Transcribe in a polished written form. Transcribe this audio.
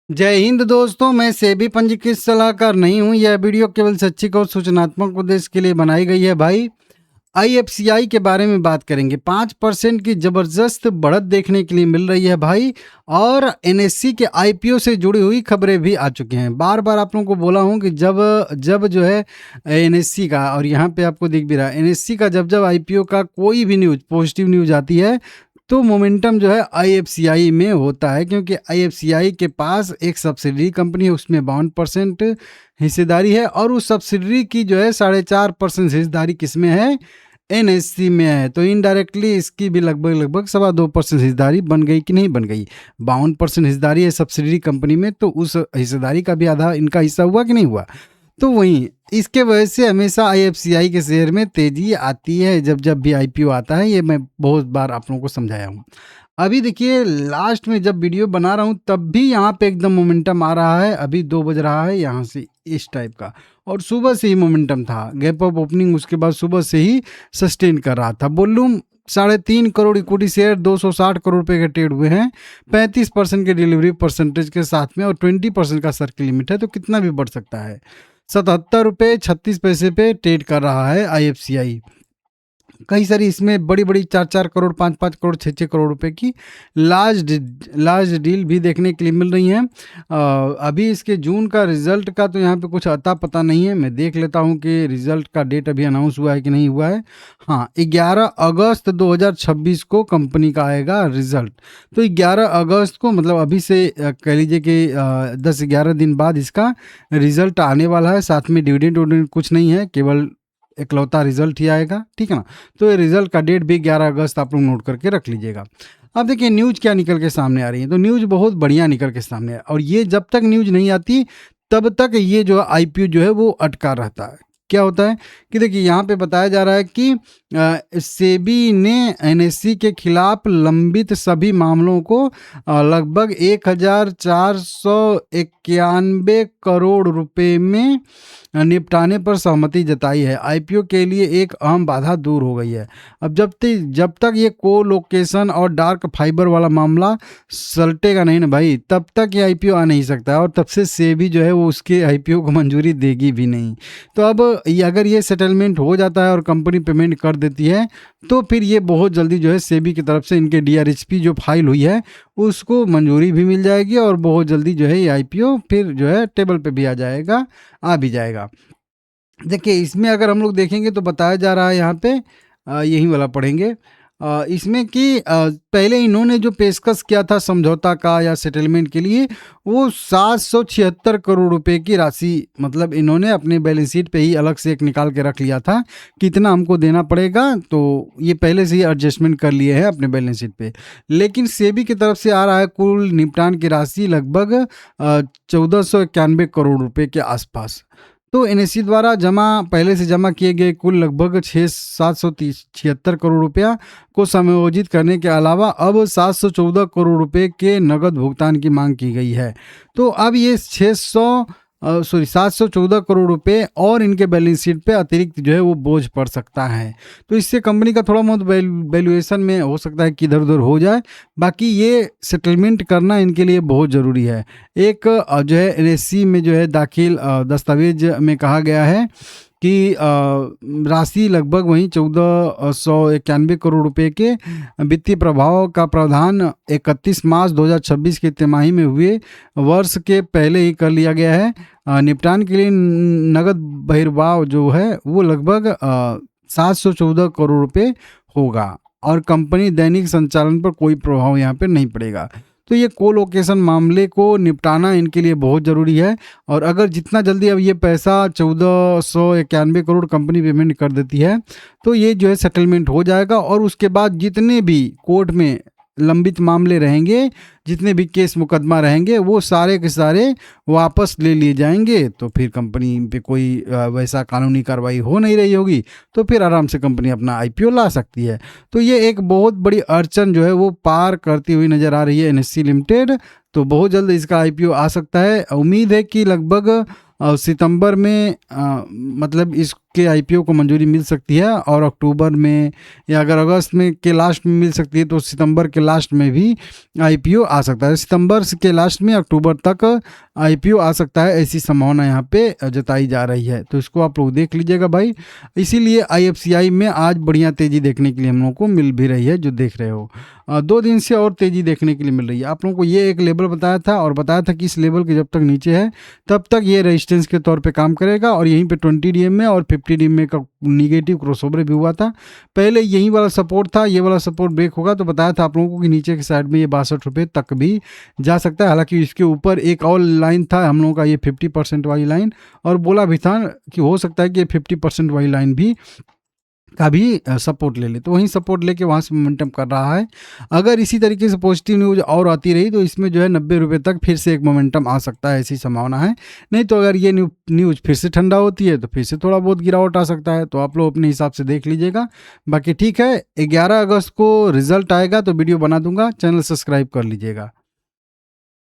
जय हिंद दोस्तों, मैं सेबी पंजीकृत सलाहकार नहीं हूं। यह वीडियो केवल शैक्षिक और सूचनात्मक उद्देश्य के लिए बनाई गई है। भाई, आईएफसीआई के बारे में बात करेंगे। 5% की जबरदस्त बढ़त देखने के लिए मिल रही है भाई। और एनएससी के आईपीओ से जुड़ी हुई खबरें भी आ चुकी हैं। बार बार आप लोगों को बोला हूं कि जब जब जो है एनएससी का, और यहाँ पे आपको दिख भी रहा है, एनएससी का जब जब आईपीओ का कोई भी न्यूज, पॉजिटिव न्यूज आती है तो मोमेंटम जो है आईएफसीआई में होता है, क्योंकि आईएफसीआई के पास एक सब्सिडरी कंपनी है, उसमें 52% हिस्सेदारी है, और उस सब्सिडरी की जो है 4.5% हिस्सेदारी किसमें है? एनएससी में है। तो इनडायरेक्टली इसकी भी लगभग लगभग 2.25% हिस्सेदारी बन गई कि नहीं बन गई? 52% हिस्सेदारी है सब्सिडरी कंपनी में, तो उस हिस्सेदारी का भी आधा इनका हिस्सा हुआ कि नहीं हुआ? तो वहीं इसके वजह से हमेशा आईएफसीआई के शेयर में तेजी आती है जब जब भी आईपीओ आता है। ये मैं बहुत बार आप लोगों को समझाया हूँ। अभी देखिए, लास्ट में जब वीडियो बना रहा हूँ तब भी यहाँ पे एकदम मोमेंटम आ रहा है। अभी 2 बज रहा है यहाँ से, इस टाइप का, और सुबह से ही मोमेंटम था। गैप अप ओपनिंग उसके बाद सुबह से ही सस्टेन कर रहा था। Volume 3.5 crore equity share 260 crore रुपए के ट्रेड हुए हैं। 35% के डिलीवरी परसेंटेज के साथ में, और 20% का सर्किल लिमिट है, तो कितना भी बढ़ सकता है। 77 रुपये 36 पैसे पे ट्रेड कर रहा है आईएफसीआई। कई सारी इसमें बड़ी बड़ी 4-4 करोड़, 5-5 करोड़, 6-6 करोड़ रुपए की लार्ज डील भी देखने के लिए मिल रही हैं। अभी इसके जून का रिजल्ट का तो यहाँ पे कुछ अता पता नहीं है। मैं देख लेता हूँ कि रिजल्ट का डेट अभी अनाउंस हुआ है कि नहीं हुआ है। हाँ, 11 अगस्त 2026 को कंपनी का आएगा रिजल्ट। तो 11 अगस्त को, मतलब अभी से कह लीजिए कि 10-11 दिन बाद इसका रिजल्ट आने वाला है। साथ में डिविडेंड कुछ नहीं है, केवल इकलौता रिजल्ट ही आएगा, ठीक है ना। तो ये रिजल्ट का डेट भी 11 अगस्त आप लोग नोट करके रख लीजिएगा। अब देखिए न्यूज़ क्या निकल के सामने आ रही है। तो न्यूज़ बहुत बढ़िया निकल के सामने है, और ये जब तक न्यूज़ नहीं आती तब तक ये जो आईपीओ जो है वो अटका रहता है। क्या होता है कि देखिए, यहाँ पे बताया जा रहा है कि सेबी ने एनएससी के खिलाफ लंबित सभी मामलों को लगभग 1491 करोड़ रुपए में निपटाने पर सहमति जताई है। आईपीओ के लिए एक अहम बाधा दूर हो गई है। अब जब तक ये को लोकेशन और डार्क फाइबर वाला मामला सलटेगा नहीं ना भाई, तब तक ये आईपीओ आ नहीं सकता है, और तब से सेबी जो है वो उसके आईपीओ को मंजूरी देगी भी नहीं। तो अब अगर ये सेटलमेंट हो जाता है और कंपनी पेमेंट कर देती है, तो फिर ये बहुत जल्दी जो है सेबी की तरफ से इनके डीआरएचपी जो फाइल हुई है उसको मंजूरी भी मिल जाएगी, और बहुत जल्दी जो है ये आईपीओ फिर जो है टेबल पे भी आ जाएगा, आ भी जाएगा। देखिए, इसमें अगर हम लोग देखेंगे तो बताया जा रहा है यहाँ पे, यही वाला पढ़ेंगे इसमें कि पहले इन्होंने जो पेशकश किया था समझौता का या सेटलमेंट के लिए, वो 776 करोड़ रुपए की राशि, मतलब इन्होंने अपने बैलेंस शीट पे ही अलग से एक निकाल के रख लिया था कितना हमको देना पड़ेगा। तो ये पहले से ही एडजस्टमेंट कर लिए हैं अपने बैलेंस शीट पे। लेकिन सेबी की तरफ से आ रहा है कुल निपटान की राशि लगभग 1491 करोड़ रुपए के आसपास। तो एनएससी द्वारा पहले से जमा किए गए कुल लगभग 776 करोड़ रुपया को समायोजित करने के अलावा अब 714 करोड़ रुपए के नगद भुगतान की मांग की गई है। तो अब ये 714 करोड़ रुपए और इनके बैलेंस शीट पे अतिरिक्त जो है वो बोझ पड़ सकता है। तो इससे कंपनी का थोड़ा बहुत वैल्यूएशन में हो सकता है कि इधर उधर हो जाए। बाकी ये सेटलमेंट करना इनके लिए बहुत ज़रूरी है। एक जो है एनएससी में जो है दाखिल दस्तावेज में कहा गया है कि राशि लगभग वहीं 1491 करोड़ रुपए के वित्तीय प्रभाव का प्रावधान 31 मार्च 2026 की तिमाही में हुए वर्ष के पहले ही कर लिया गया है। निपटान के लिए नगद बहिर्वाह जो है वो लगभग 714 करोड़ रुपए होगा, और कंपनी दैनिक संचालन पर कोई प्रभाव यहाँ पे नहीं पड़ेगा। तो ये कोलोकेशन मामले को निपटाना इनके लिए बहुत ज़रूरी है, और अगर जितना जल्दी अब ये पैसा 1491 करोड़ कंपनी पेमेंट कर देती है तो ये जो है सेटलमेंट हो जाएगा, और उसके बाद जितने भी कोर्ट में लंबित मामले रहेंगे, जितने भी केस मुकदमा रहेंगे, वो सारे के सारे वापस ले लिए जाएंगे। तो फिर कंपनी पे कोई वैसा कानूनी कार्रवाई हो नहीं रही होगी, तो फिर आराम से कंपनी अपना आईपीओ ला सकती है। तो ये एक बहुत बड़ी अड़चन जो है वो पार करती हुई नज़र आ रही है एनएससी लिमिटेड। तो बहुत जल्द इसका आईपीओ आ सकता है। उम्मीद है कि लगभग सितंबर में मतलब इस के आईपीओ को मंजूरी मिल सकती है और अक्टूबर में या अगर अगस्त में के लास्ट में मिल सकती है तो सितंबर के लास्ट में भी आईपीओ आ सकता है। सितंबर के लास्ट में अक्टूबर तक आईपीओ आ सकता है, ऐसी संभावना यहाँ पे जताई जा रही है। तो इसको आप लोग देख लीजिएगा भाई। इसीलिए आईएफसीआई में आज बढ़िया तेज़ी देखने के लिए हम लोगों को मिल भी रही है, जो देख रहे हो 2 दिन से और तेज़ी देखने के लिए मिल रही है। आप लोगों को ये एक लेवल बताया था और बताया था कि इस लेवल के जब तक नीचे है तब तक ये रेजिस्टेंस के तौर पे काम करेगा और यहीं पे 20 डीएम में और 50 डीएम में का निगेटिव क्रॉसओवर भी हुआ था। पहले यही वाला सपोर्ट था, ये वाला सपोर्ट ब्रेक होगा तो बताया था आप लोगों को कि नीचे की साइड में ये 62 रुपये तक भी जा सकता है। हालांकि इसके ऊपर एक और लाइन था हम लोगों का, ये 50% वाली लाइन, और बोला भी था कि हो सकता है कि ये 50% वाली लाइन भी का भी सपोर्ट ले ले, तो वहीं सपोर्ट लेके वहाँ से मोमेंटम कर रहा है। अगर इसी तरीके से पॉजिटिव न्यूज और आती रही तो इसमें जो है 90 रुपये तक फिर से एक मोमेंटम आ सकता है, ऐसी संभावना है। नहीं तो अगर ये न्यूज फिर से ठंडा होती है तो फिर से थोड़ा बहुत गिरावट आ सकता है। तो आप लोग अपने हिसाब से देख लीजिएगा। बाकी ठीक है, 11 अगस्त को रिजल्ट आएगा तो वीडियो बना दूंगा, चैनल सब्सक्राइब कर लीजिएगा।